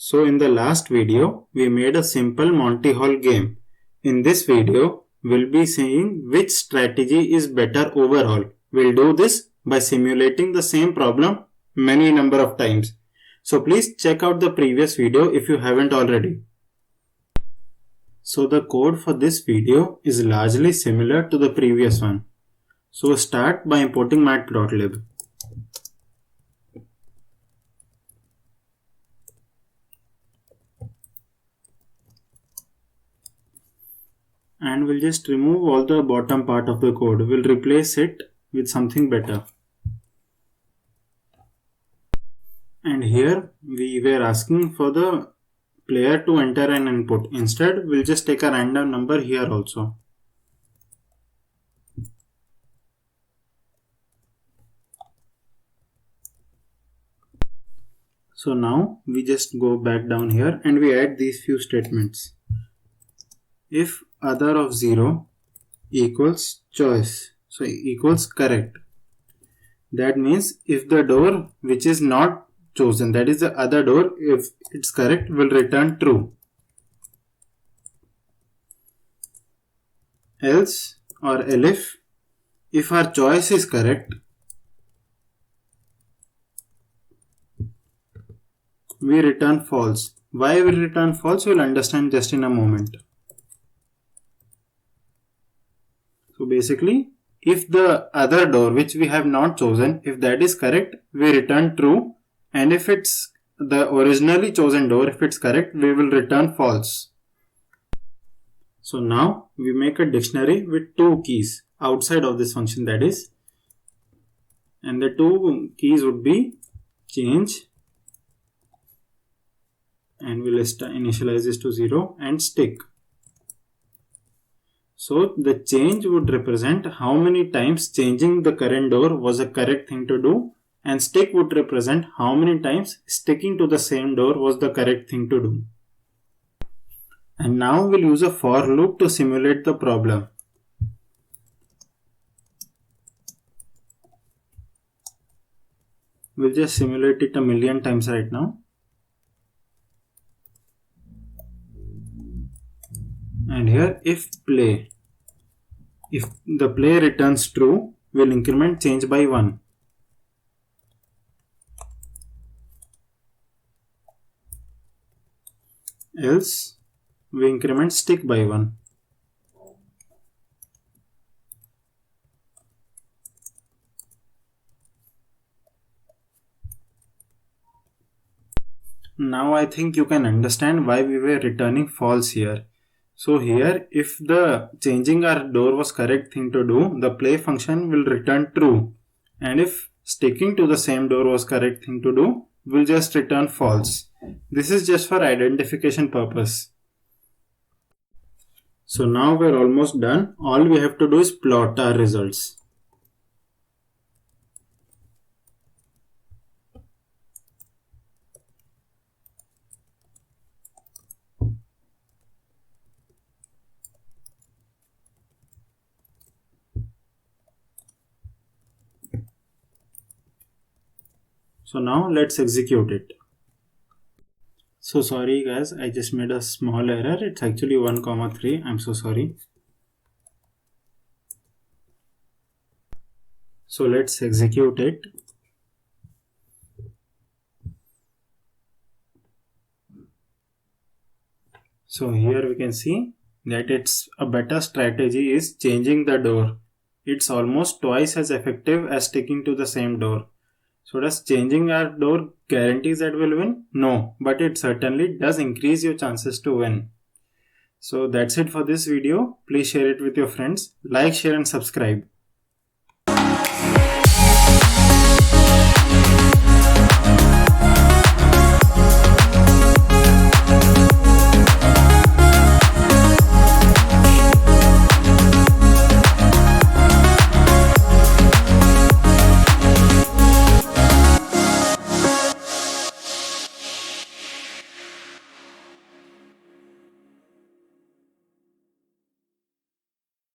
So in the last video, we made a simple Monty Hall game. In this video, we'll be seeing which strategy is better overall. We'll do this by simulating the same problem many number of times. So please check out the previous video if you haven't already. So the code for this video is largely similar to the previous one. So start by importing matplotlib. And we'll just remove all the bottom part of the code. We'll replace it with something better. And here we were asking for the player to enter an input. Instead, we'll just take a random number here also. So now we just go back down here and we add these few statements. If other of 0 equals choice, so equals correct. That means if the door which is not chosen, that is the other door, if it's correct, will return true. Else or elif, if our choice is correct, we return false. Why we return false, we'll understand just in a moment. So basically, if the other door which we have not chosen, if that is correct, we return true. And if it's the originally chosen door, if it's correct, we will return false. So now we make a dictionary with two keys outside of this function, that is. And the two keys would be change, and we'll initialize this to 0, and stick. So the change would represent how many times changing the current door was a correct thing to do, and stick would represent how many times sticking to the same door was the correct thing to do. And now we'll use a for loop to simulate the problem. We'll just simulate it 1,000,000 times right now. And here if play, if the play returns true, we'll increment change by 1. Else we increment stick by 1. Now I think you can understand why we were returning false here. So here, if the changing our door was correct thing to do, the play function will return true. And if sticking to the same door was correct thing to do, we'll just return false. This is just for identification purpose. So now we're almost done. All we have to do is plot our results. So now let's execute it. So sorry guys, I just made a small error. It's actually 1,3. I'm so sorry. So let's execute it. So here we can see that it's a better strategy is changing the door. It's almost twice as effective as sticking to the same door. So does changing our door guarantees that we'll win? No, but it certainly does increase your chances to win. So that's it for this video. Please share it with your friends. Like, share and subscribe.